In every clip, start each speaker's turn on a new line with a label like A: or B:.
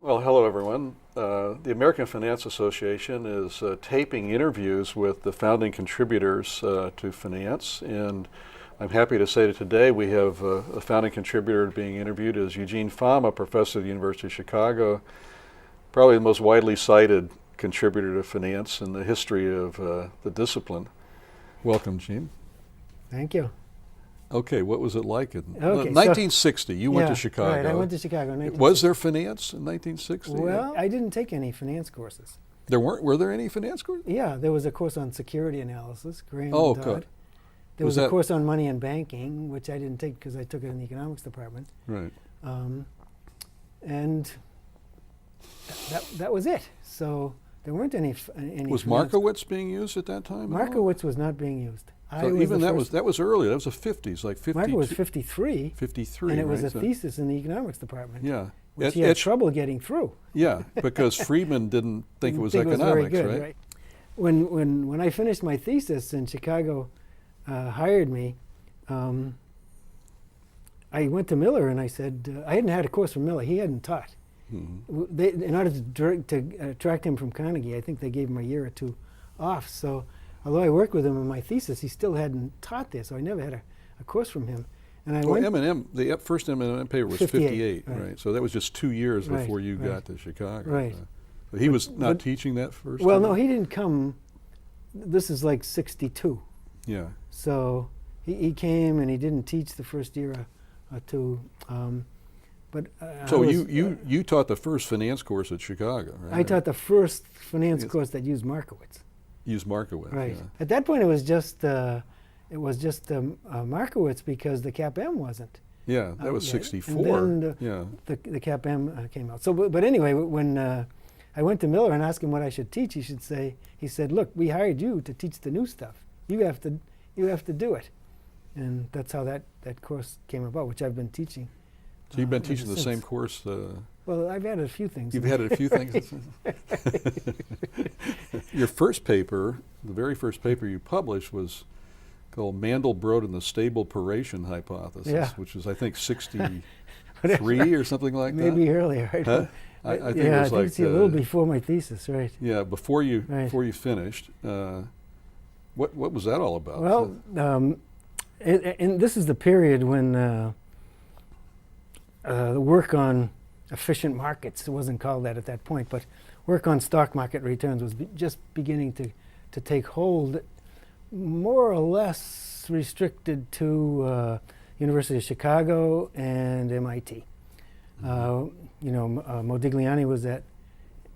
A: Well, hello everyone. The American Finance Association is taping interviews with the founding contributors to finance, and I'm happy to say that today we have a founding contributor being interviewed is Eugene Fama, professor at the University of Chicago, probably the most widely cited contributor to finance in the history of the discipline. Welcome, Gene.
B: Thank you.
A: Okay, what was it like in
B: Okay,
A: 1960? You went to Chicago.
B: Right, I went to Chicago in 1960.
A: Was there finance in 1960?
B: Well, I didn't take any finance courses.
A: Were there any finance courses?
B: Yeah, there was a course on security analysis, Graham
A: Oh,
B: and
A: good.
B: Dodd. There was a course on money and banking, which I didn't take because I took it in the economics department.
A: Right.
B: And that was it. So there weren't any
A: Was
B: finance-
A: Markowitz being used at that time?
B: Markowitz was not being used.
A: So even that was early. That was the 50s, like 50.
B: Markowitz was 53.
A: 53,
B: and it was
A: right?
B: a thesis in the economics department.
A: Yeah.
B: Which he had trouble getting through.
A: Yeah, because Friedman didn't think it was
B: Think
A: economics,
B: very good,
A: right?
B: When I finished my thesis and Chicago hired me, I went to Miller and I said, I hadn't had a course from Miller. He hadn't taught.
A: Mm-hmm.
B: In order to attract him from Carnegie, I think they gave him a year or two off. So although I worked with him in my thesis, he still hadn't taught there, so I never had a course from him. And I went
A: M&M, the first M&M paper was 58,
B: right.
A: right? So that was just 2 years
B: Right,
A: before you
B: right.
A: got to Chicago.
B: Right.
A: So he was not teaching that first
B: Well,
A: time?
B: no, he didn't come. This is like 62.
A: Yeah.
B: So he came and he didn't teach the first year or two.
A: So you taught the first finance course at Chicago, right?
B: I taught the first finance course that used Markowitz.
A: Used Markowitz,
B: Right.
A: yeah.
B: At that point, it was just Markowitz because the Cap M wasn't.
A: Yeah, that was
B: yet.
A: 64.
B: And then
A: Yeah.
B: the Cap M came out. So, but anyway, when I went to Miller and asked him what I should teach, he said, "Look, we hired you to teach the new stuff. You have to do it." And that's how that course came about, which I've been teaching.
A: So you've been
B: ever
A: teaching the
B: since.
A: same course?
B: Well, I've added a few things.
A: You've added a few things? Your first paper, the very first paper you published was called Mandelbrot and the Stable Paration Hypothesis,
B: Yeah.
A: which was, I think, 63 or something like that?
B: Maybe earlier. I
A: Huh?
B: don't-
A: I think
B: yeah,
A: it
B: I
A: was
B: think
A: like
B: it's a little before my thesis, right?
A: Yeah, before you finished. What was that all about?
B: Well, and this is the period when the work on efficient markets, it wasn't called that at that point, but work on stock market returns was just beginning to take hold, more or less restricted to University of Chicago and MIT. Modigliani was at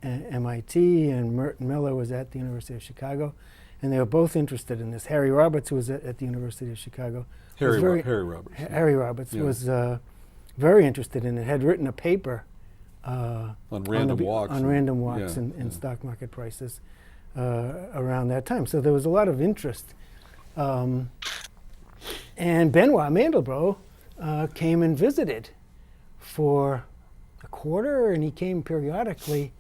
B: MIT and Merton Miller was at the University of Chicago, and they were both interested in this. Harry Roberts, who was at the University of Chicago,
A: Harry Roberts.
B: Harry Roberts
A: Yeah.
B: was very interested in it. Had written a paper
A: on random walks. Yeah,
B: in stock market prices around that time. So there was a lot of interest. And Benoit Mandelbrot came and visited for a quarter, and he came periodically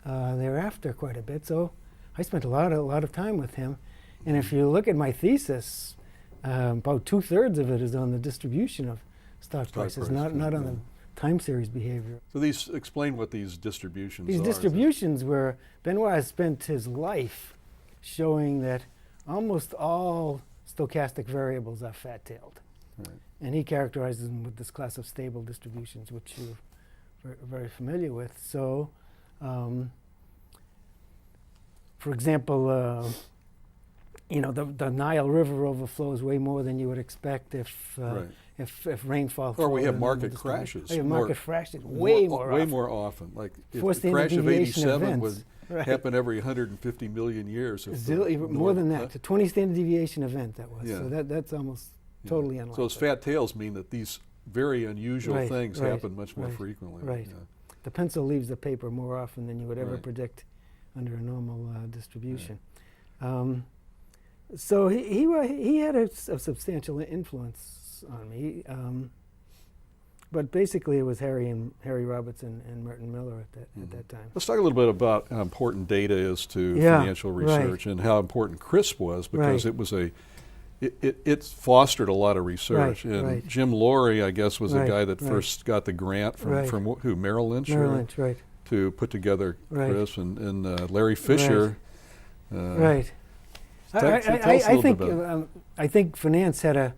B: thereafter quite a bit. So I spent a lot of time with him. And if you look at my thesis, about 2/3 of it is on the distribution of stock prices, not on the time series behavior.
A: So explain what these distributions
B: These
A: are.
B: distributions were, Benoit spent his life showing that almost all stochastic variables are fat-tailed.
A: Right.
B: And he characterizes them with this class of stable distributions, which you're very familiar with. So, for example, the Nile River overflows way more than you would expect if rainfall.
A: Or we
B: flowed
A: have
B: in
A: market
B: the
A: crashes.
B: We have market crashes way more often.
A: more often. Like if
B: Four
A: the
B: standard
A: crash of
B: deviation
A: 87 would
B: events.
A: happen every 150 million years.
B: More than that. A 20 standard deviation event that was.
A: Yeah.
B: So that's almost totally unlikely.
A: So those fat tails mean that these very unusual
B: Right,
A: things
B: right,
A: happen much more
B: right,
A: frequently.
B: right.
A: Yeah.
B: The pencil leaves the paper more often than you would ever
A: Right.
B: predict under a normal distribution. So he had a substantial influence on me. But basically, it was Harry Roberts and Merton Miller at that time.
A: Let's talk a little bit about how important data is to
B: Yeah,
A: financial research and how important CRISP was, because
B: Right.
A: it was it fostered a lot of research.
B: Right,
A: and
B: right.
A: Jim Laurie, I guess, was the
B: Right,
A: guy that
B: right.
A: first got the grant from
B: Right.
A: from who, Merrill Lynch?
B: Merrill
A: or-
B: Lynch, right.
A: to put together,
B: Right.
A: Chris, and Larry Fisher.
B: Right.
A: Tell us a little bit about it.
B: I think finance had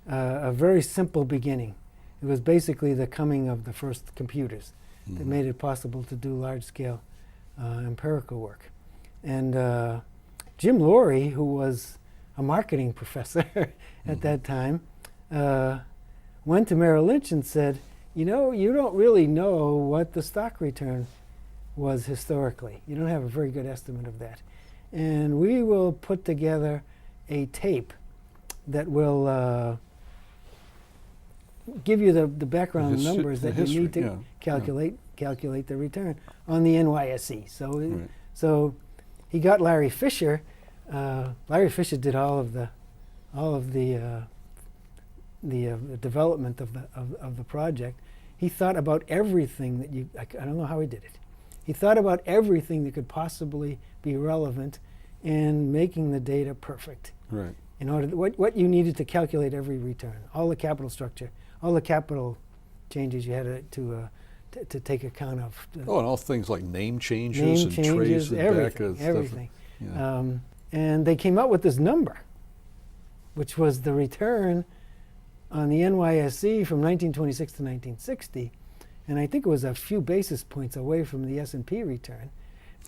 B: a very simple beginning. It was basically the coming of the first computers that made it possible to do large-scale empirical work. And Jim Laurie, who was a marketing professor at that time, went to Merrill Lynch and said, you know, you don't really know what the stock return was historically. You don't have a very good estimate of that. And we will put together a tape that will give you the background numbers that you need to calculate the return on the NYSE. So he got Larry Fisher. Larry Fisher did all of the development of the project. He thought about everything that I don't know how he did it. He thought about everything that could possibly be relevant in making the data perfect.
A: Right.
B: In order what you needed to calculate every return, all the capital structure, all the capital changes you had to take account of.
A: And all things like name changes and trace and
B: everything. And they came up with this number, which was the return on the NYSE from 1926 to 1960, and I think it was a few basis points away from the S&P return,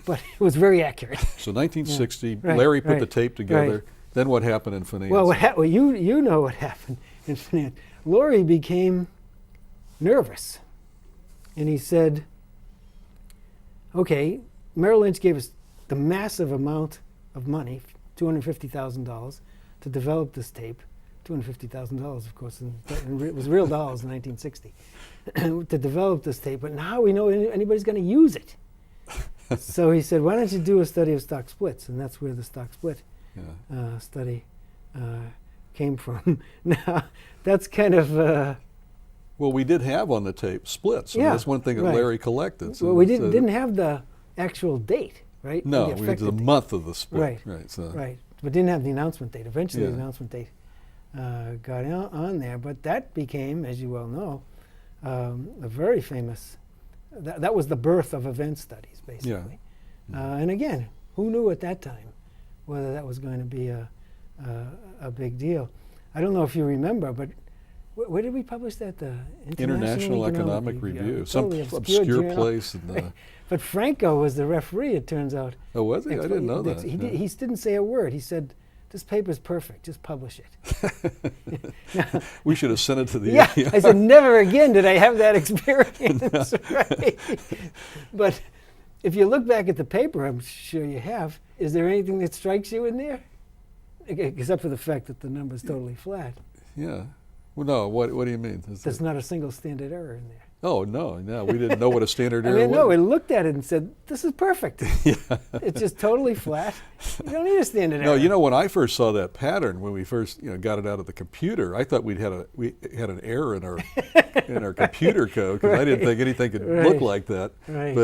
B: but it was very accurate.
A: So 1960, Larry put the tape together.
B: Right.
A: Then what happened in finance?
B: Well, you know what happened in finance. Laurie became nervous, and he said, okay, Merrill Lynch gave us the massive amount of money, $250,000, to develop this tape. $250,000, of course, and it was real dollars in 1960, to develop this tape, but now we know anybody's going to use it. So he said, why don't you do a study of stock splits? And that's where the stock split study came from. Now, that's kind of...
A: well, we did have on the tape splits. I mean, that's one thing that Larry collected. So
B: well, we didn't have the actual date, right?
A: No, we had the month of the split.
B: Right, but didn't have the announcement date. Eventually, the announcement date got on there, but that became, as you well know, a very famous, that was the birth of event studies, basically. And again, who knew at that time whether that was going to be a big deal? I don't know if you remember, but where did we publish that? The
A: International Economic Review. Some
B: totally
A: obscure place.
B: But Franco was the referee, it turns out.
A: Oh, was he? I didn't know that.
B: He didn't say a word. He said, this paper's perfect, just publish it.
A: We should have sent it to the...
B: Yeah, I said, never again did I have that experience. Right? But if you look back at the paper, I'm sure you have, is there anything that strikes you in there? Except for the fact that the number's totally flat.
A: Yeah. Well, no, what do you mean?
B: There's not a single standard error in there.
A: Oh, no, we didn't know what a standard error was.
B: No, we looked at it and said, this is perfect. It's just totally flat. You don't need a standard error.
A: No, you know, when I first saw that pattern, when we first got it out of the computer, I thought we had an error in our computer code, because I didn't think anything could look like that.
B: Right.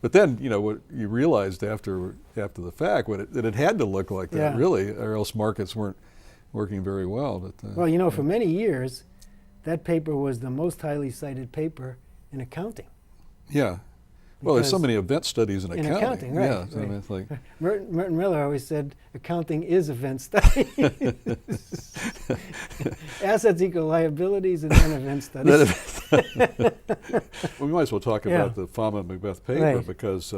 A: But then, what you realized after the fact, that it had to look like that, really, or else markets weren't working very well. But,
B: well, for many years, that paper was the most highly cited paper in accounting.
A: Yeah. Well, there's so many event studies in accounting.
B: In accounting, right.
A: Yeah.
B: Right.
A: I mean, it's like
B: Merton Miller always said, accounting is event studies. Assets equal liabilities and then event studies.
A: Well, we might as well talk about the Fama and Macbeth paper, because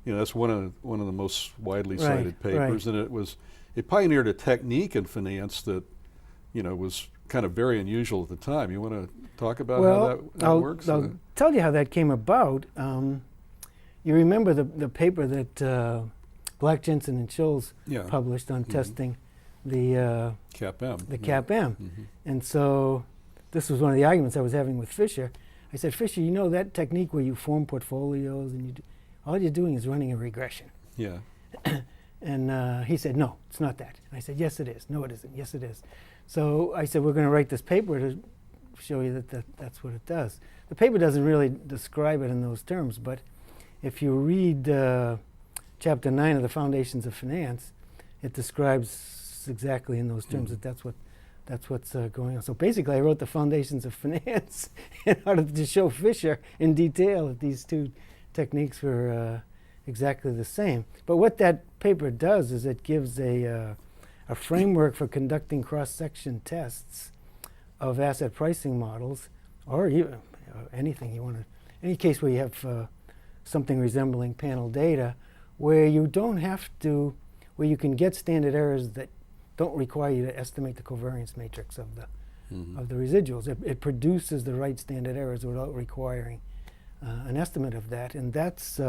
A: that's one of the most widely cited papers, and it pioneered a technique in finance that was kind of very unusual at the time. You want to talk about how that works?
B: I'll tell you how that came about. You remember the paper that Black, Jensen, and Schulz published on testing the
A: CAP-M.
B: The CAP-M. And so this was one of the arguments I was having with Fisher. I said, Fisher, that technique where you form portfolios and all you're doing is running a regression.
A: Yeah.
B: And he said, no, it's not that. And I said, yes, it is. No, it isn't. Yes, it is. So I said, we're going to write this paper to show you that's what it does. The paper doesn't really describe it in those terms, but if you read Chapter 9 of the Foundations of Finance, it describes exactly in those terms that that's what's going on. So basically, I wrote the Foundations of Finance in order to show Fisher in detail that these two techniques were exactly the same. But what that paper does is it gives a framework for conducting cross-section tests of asset pricing models, or even anything you want to, any case where you have something resembling panel data, where you don't have to, where you can get standard errors that don't require you to estimate the covariance matrix of the of the residuals. It produces the right standard errors without requiring an estimate of that, and that's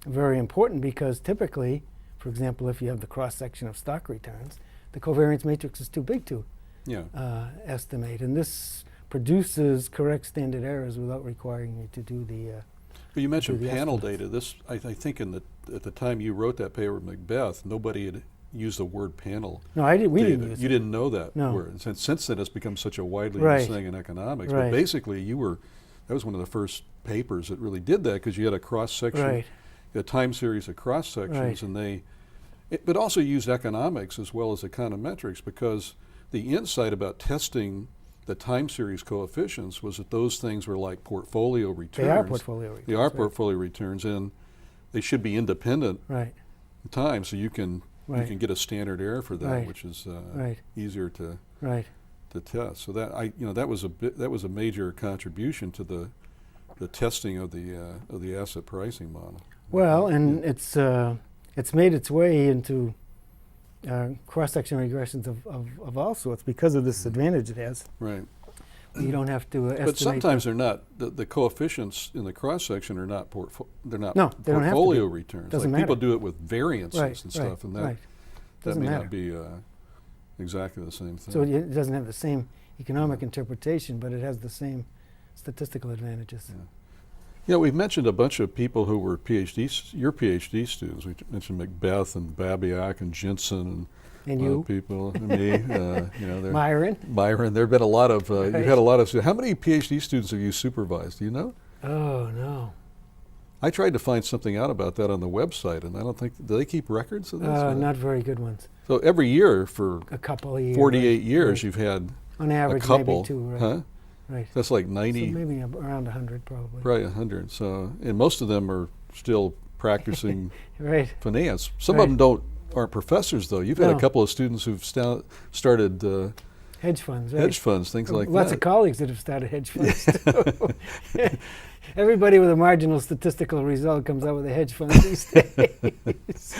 B: very important because typically, for example, if you have the cross-section of stock returns, the covariance matrix is too big to estimate, and this produces correct standard errors without requiring you to do the
A: But you mentioned
B: the
A: panel
B: estimates.
A: data. This, I think, at the time you wrote that paper with Macbeth, nobody had used the word panel.
B: No, we
A: data.
B: didn't use
A: You
B: it.
A: didn't know that
B: No.
A: word. And since then, it's become such a widely
B: Right.
A: used thing in economics.
B: Right.
A: But basically, that was one of the first papers that really did that because you had a cross-section,
B: Right.
A: a time series of cross-sections,
B: Right.
A: and but also used economics as well as econometrics because the insight about testing the time series coefficients was that those things were like portfolio returns.
B: They are portfolio returns.
A: They are
B: right.
A: portfolio returns, and they should be independent
B: Right.
A: time, so you can
B: Right.
A: get a standard error for that,
B: Right.
A: which is
B: Right.
A: easier to
B: Right.
A: test. So that was a major contribution to the testing of the asset pricing model.
B: Well, and it's made its way into cross-section regressions of all sorts because of this advantage it has.
A: Right.
B: You don't have to estimate.
A: But sometimes they're not. The coefficients in the cross section are not they're not
B: No, they don't have to
A: portfolio
B: be.
A: returns.
B: Doesn't
A: Like people
B: matter.
A: do it with variances
B: Right,
A: and stuff, and that
B: right.
A: that
B: Doesn't
A: may
B: matter.
A: not be exactly the same thing.
B: So it doesn't have the same economic interpretation, but it has the same statistical advantages.
A: Yeah. Yeah, we've mentioned a bunch of people who were your PhD students. We mentioned Macbeth and Babiak and Jensen
B: And
A: and
B: you,
A: people, and me.
B: Myron.
A: Byron. There have been a lot of. You've
B: Right.
A: had a lot of. How many PhD students have you supervised? Do you know?
B: Oh no,
A: I tried to find something out about that on the website, and I don't think do they keep records of this?
B: not very good ones.
A: So every year for
B: A couple of years.
A: 48 years,
B: right.
A: you've had
B: On
A: a
B: average,
A: couple,
B: maybe two. Right.
A: huh?
B: Right.
A: That's like
B: So
A: 90,
B: maybe around 100, probably.
A: probably 100. So, and most of them are still practicing
B: Right.
A: finance. Some
B: Right.
A: of them aren't professors though. You've had a
B: No.
A: couple of students who've started
B: Hedge funds. Right?
A: hedge funds, things like
B: Lots
A: that.
B: of colleagues that have started hedge funds too. Everybody with a marginal statistical result comes out with a hedge fund these days.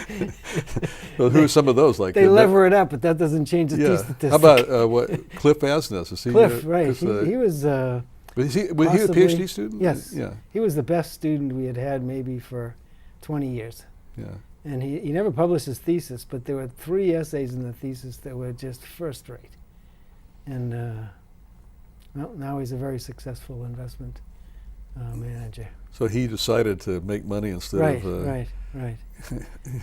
A: So who are some of those? Like
B: They lever it up, but that doesn't change the T
A: Yeah.
B: statistic.
A: How about what Cliff Asness? Is he
B: Cliff? Right.
A: 'cause,
B: He was
A: was he a
B: possibly-
A: PhD student?
B: yes.
A: Yeah.
B: he was the best student we had had maybe for 20 years.
A: Yeah.
B: And he never published his thesis, but there were 3 essays in the thesis that were just first rate. And well, now he's a very successful investment manager.
A: So he decided to make money instead
B: Right,
A: of
B: right.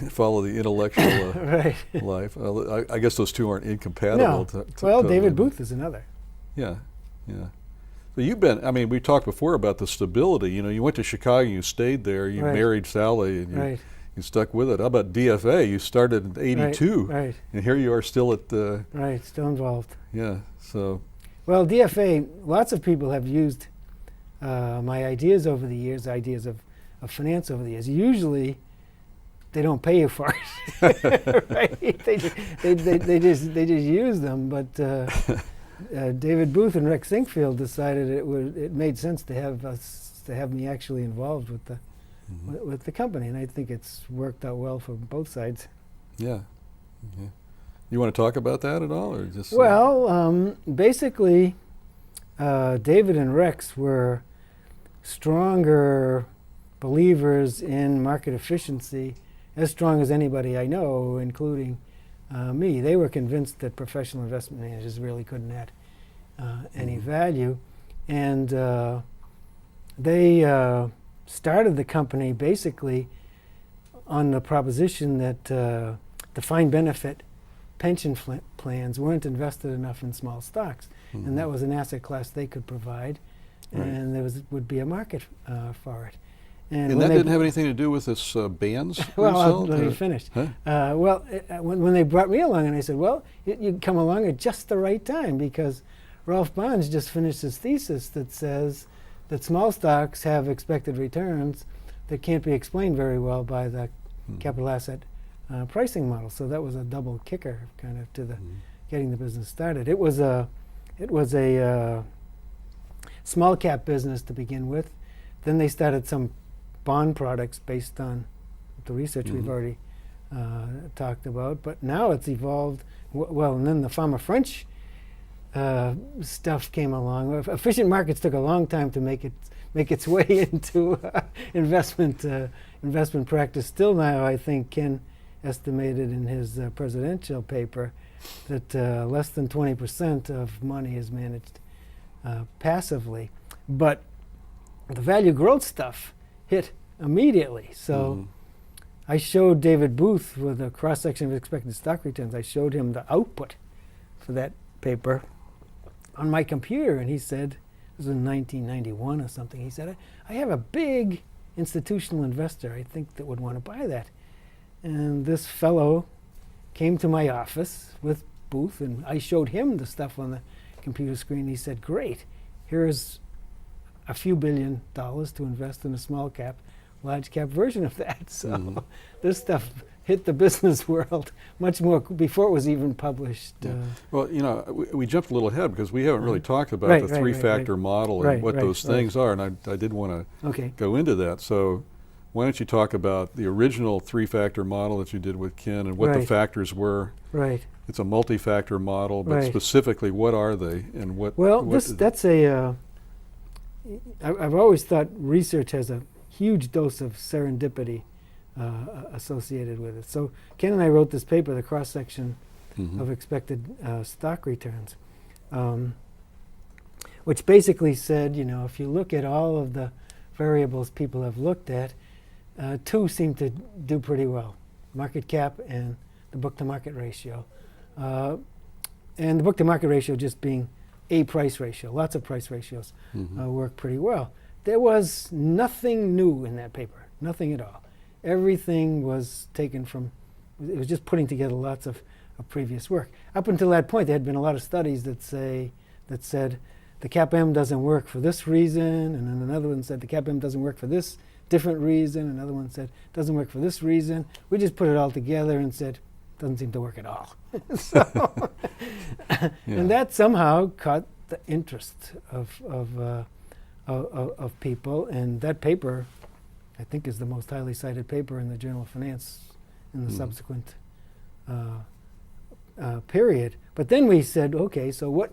A: follow the intellectual
B: Right.
A: life. I guess those two aren't incompatible.
B: No. Well,
A: totally,
B: David
A: but-
B: Booth is another.
A: Yeah, yeah. So you've been. I mean, we talked before about the stability. You know, you went to Chicago, you stayed there, you
B: Right.
A: married Sally, and
B: Right.
A: you stuck with it. How about DFA? You started in '82,
B: Right.
A: and here you are still at the.
B: Right. Still involved.
A: Yeah. So.
B: Well, DFA, lots of people have used my ideas over the years, ideas of finance over the years. Usually, they don't pay you for it, right? They just use them. But David Booth and Rex Sinkfield decided it made sense to have me actually involved with the with the company, and I think it's worked out well for both sides.
A: Yeah. Yeah. You want to talk about that at all, or just?
B: Well, basically, David and Rex were stronger believers in market efficiency, as strong as anybody I know, including me. They were convinced that professional investment managers really couldn't add any value, and they started the company basically on the proposition that defined benefit pension plans weren't invested enough in small stocks, and that was an asset class they could provide, and there would be a market for it.
A: And that didn't have anything to do with this bands
B: well,
A: result?
B: let me finish.
A: Huh?
B: When they brought me along, and I said, well, you come along at just the right time, because Ralph Bonds just finished his thesis that says that small stocks have expected returns that can't be explained very well by the capital asset pricing model. So that was a double kicker, kind of, to the getting the business started. It was a small cap business to begin with. Then they started some bond products based on the research we've already talked about. But now it's evolved. Well, and then the Fama French stuff came along. Efficient markets took a long time to make its way into investment practice. Still now, I think Ken estimated in his presidential paper that less than 20% of money is managed passively. But the value growth stuff hit immediately. So I showed David Booth with a cross-section of expected stock returns. I showed him the output for that paper on my computer, and he said, this was in 1991 or something, he said, I have a big institutional investor, I think, that would want to buy that. And this fellow came to my office with Booth, and I showed him the stuff on the computer screen. He said, great, here's a few $1 billion to invest in a small cap, large cap version of that. So this stuff hit the business world much more before it was even published.
A: Well, you know, we jumped a little ahead because we haven't really talked about the three-factor model and what those things are, and I did want to go into that. So why don't you talk about the original three-factor model that you did with Ken and what the factors were? Right. It's a multi-factor model, but specifically, what are they and what?
B: Well, that's a. I've always thought research has a huge dose of serendipity associated with it. So Ken and I wrote this paper, the cross-section of expected stock returns, which basically said, you know, if you look at all of the variables people have looked at, two seem to do pretty well: market cap and the book-to-market ratio. And the book-to-market ratio just being a price ratio. Lots of price ratios work pretty well. There was nothing new in that paper, nothing at all. Everything was taken from, it was just putting together lots of previous work. Up until that point, there had been a lot of studies that said the CAPM doesn't work for this reason, and then another one said the CAPM doesn't work for this different reason, another one said doesn't work for this reason. We just put it all together and said, doesn't seem to work at all. So and that somehow caught the interest of people, and that paper, I think, is the most highly cited paper in the Journal of Finance in the subsequent period. But then we said, okay, so what,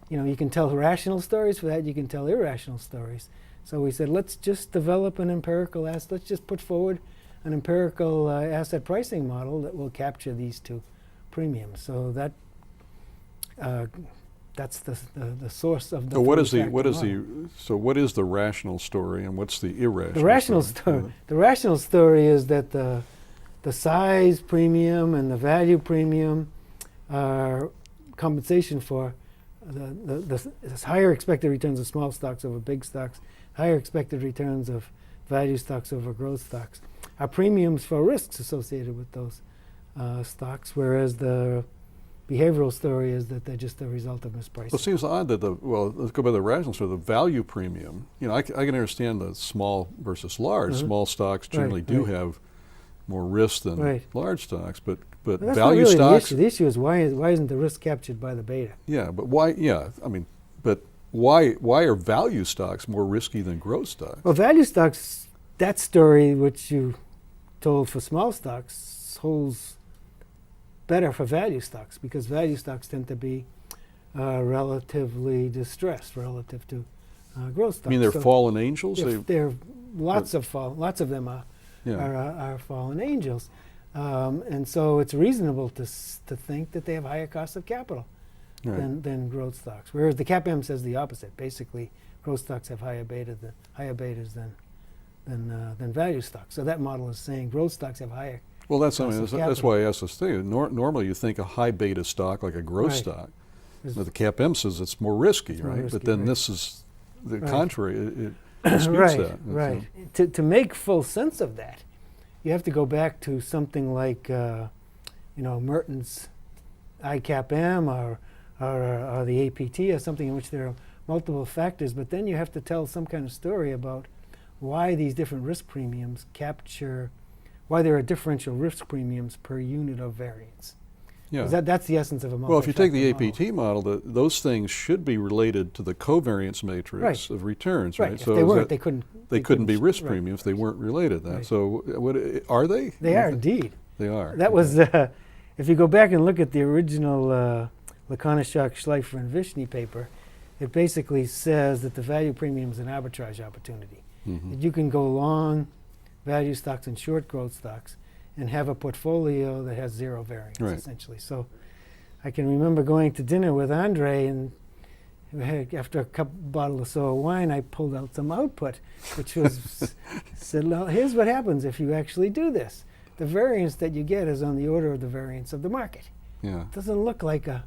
B: you know, you can tell rational stories for that, you can tell irrational stories. So we said, let's just develop an empirical asset, let's just put forward an empirical asset pricing model that will capture these two premiums. So that that's the source of the.
A: So what is the rational story and what's the irrational?
B: The rational story is that the size premium and the value premium are compensation for the higher expected returns of small stocks over big stocks, higher expected returns of value stocks over growth stocks, are premiums for risks associated with those stocks, whereas the behavioral story is that they're just a result of mispricing.
A: Well, it seems odd that let's go by the rational story, the value premium, you know, I can understand the small versus large. Small stocks generally do have more risk than large stocks, but
B: that's
A: value
B: not really
A: stocks.
B: The issue is why isn't the risk captured by the beta?
A: Yeah, but why? Yeah, I mean, but why are value stocks more risky than growth stocks?
B: Well, value stocks, that story which you told for small stocks holds better for value stocks, because value stocks tend to be relatively distressed relative to growth stocks.
A: I mean, they're fallen angels.
B: They're lots of them are fallen angels, and so it's reasonable to think that they have higher costs of capital than growth stocks. Whereas the CAPM says the opposite. Basically, growth stocks have higher betas than value stocks. So that model is saying growth stocks have higher.
A: Well, that's why I asked this thing. Normally, you think a high beta stock like a growth stock. But the CAPM says it's more risky, right? But then this is the contrary. It disputes that.
B: Right. To make full sense of that, you have to go back to something like, Merton's ICAPM or the APT or something in which there are multiple factors, but then you have to tell some kind of story about why these different risk premiums capture, why there are differential risk premiums per unit of variance.
A: Yeah.
B: That's the essence of a multi-factor
A: Well, if you take the
B: model.
A: APT model, those things should be related to the covariance matrix
B: Right.
A: of returns,
B: Right.
A: right?
B: If they weren't, they couldn't.
A: They couldn't be risk
B: right.
A: premiums if they weren't related to that.
B: Right.
A: So what are they?
B: They are indeed.
A: They are.
B: That was, if you go back and look at the original Lakonishok, Schleifer, and Vishny paper, it basically says that the value premium is an arbitrage opportunity.
A: Mhm.
B: That you can go long value stocks and short growth stocks and have a portfolio that has zero variance,
A: Right.
B: essentially. So I can remember going to dinner with Andre, and after a bottle or so of wine, I pulled out some output, which was, said, well, here's what happens if you actually do this. The variance that you get is on the order of the variance of the market.
A: Yeah.
B: It doesn't look like
A: A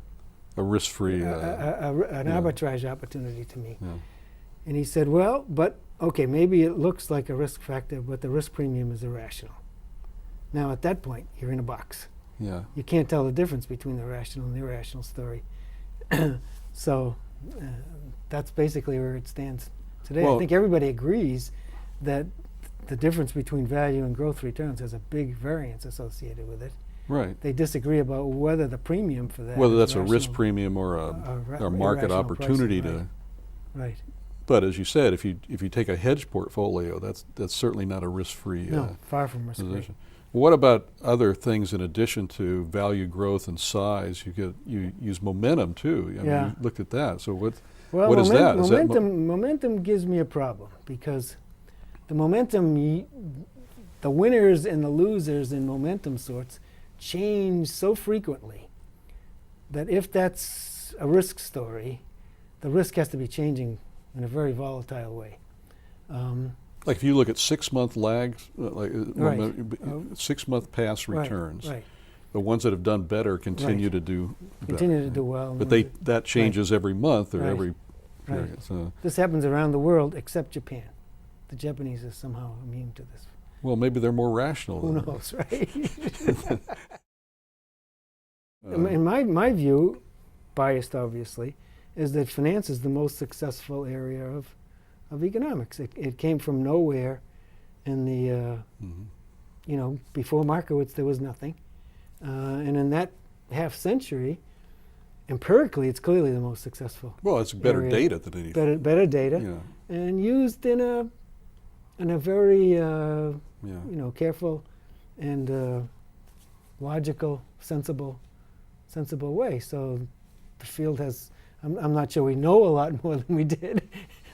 A: risk-free.
B: an
A: yeah.
B: arbitrage opportunity to me.
A: Yeah.
B: And he said, well, but okay, maybe it looks like a risk factor, but the risk premium is irrational. Now, at that point, you're in a box.
A: Yeah.
B: You can't tell the difference between the rational and the irrational story. So that's basically where it stands today.
A: Well,
B: I think everybody agrees that the difference between value and growth returns has a big variance associated with it.
A: Right.
B: They disagree about whether the premium for that
A: Whether
B: is
A: that's a risk
B: rational-
A: premium or a market
B: irrational
A: opportunity
B: pricing,
A: to.
B: Right.
A: But as you said, if you take a hedge portfolio, that's certainly not a risk-free
B: No, far from risk-free.
A: position. What about other things in addition to value growth and size? You use momentum too. I mean,
B: Yeah.
A: you looked at that. So what
B: Well,
A: is that? Is that
B: momentum gives me a problem because the momentum, the winners and the losers in momentum sorts change so frequently that if that's a risk story, the risk has to be changing in a very volatile way.
A: like if you look at 6-month lags,
B: Right.
A: 6-month past
B: Right,
A: returns,
B: right.
A: the ones that have done better continue
B: Right.
A: to do
B: Continue
A: better.
B: to do well.
A: But that changes every month or
B: Right.
A: every
B: Right.
A: period. So,
B: This happens around the world except Japan. The Japanese are somehow immune to this.
A: well, maybe they're more rational.
B: Who
A: than-
B: knows, right?
A: uh,
B: In my view, biased obviously, is that finance is the most successful area of economics. It came from nowhere in the,
A: mhm.
B: before Markowitz there was nothing. And in that half century, empirically, it's clearly the most successful.
A: Well, it's better
B: area.
A: data than anything.
B: Better data,
A: Yeah.
B: and used in a very
A: Yeah.
B: careful and logical, sensible way. So the field has. I'm not sure we know a lot more than we did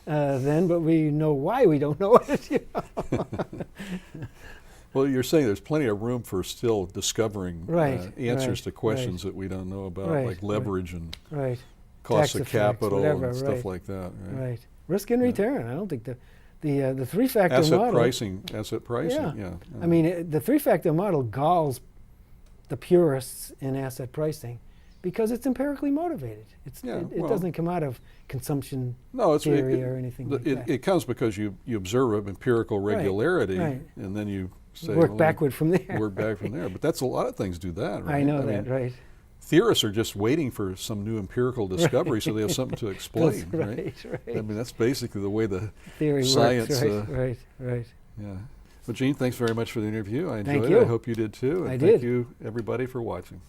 B: then, but we know why we don't know it. You know?
A: Well, you're saying there's plenty of room for still discovering
B: Right,
A: answers
B: right,
A: to questions that we don't know about,
B: Right,
A: like
B: right.
A: leverage and
B: Right.
A: cost
B: Tax
A: of
B: effects,
A: capital
B: whatever,
A: and stuff
B: right.
A: like that. Right?
B: Right. Risk and
A: Yeah.
B: return. I don't think the three-factor
A: Asset
B: model.
A: pricing.
B: Yeah.
A: Yeah.
B: I mean, the three-factor model galls the purists in asset pricing because it's empirically motivated.
A: Yeah,
B: It
A: well-
B: doesn't come out of consumption
A: No, it's
B: theory or anything like that.
A: It comes because you observe empirical
B: Right,
A: regularity,
B: right.
A: and then you say
B: Work
A: well,
B: backward from there.
A: Work back from there. But that's a lot of things do that. Right?
B: I know
A: mean,
B: that, right?
A: Theorists are just waiting for some new empirical discovery so they have something to explain.
B: That's right.
A: I mean, that's basically the way the
B: Theory
A: science.
B: works, right.
A: Yeah. Well, Gene, thanks very much for the interview. I enjoyed
B: Thank
A: it.
B: you.
A: I hope you did too. And
B: I
A: thank
B: did.
A: you, everybody, for watching.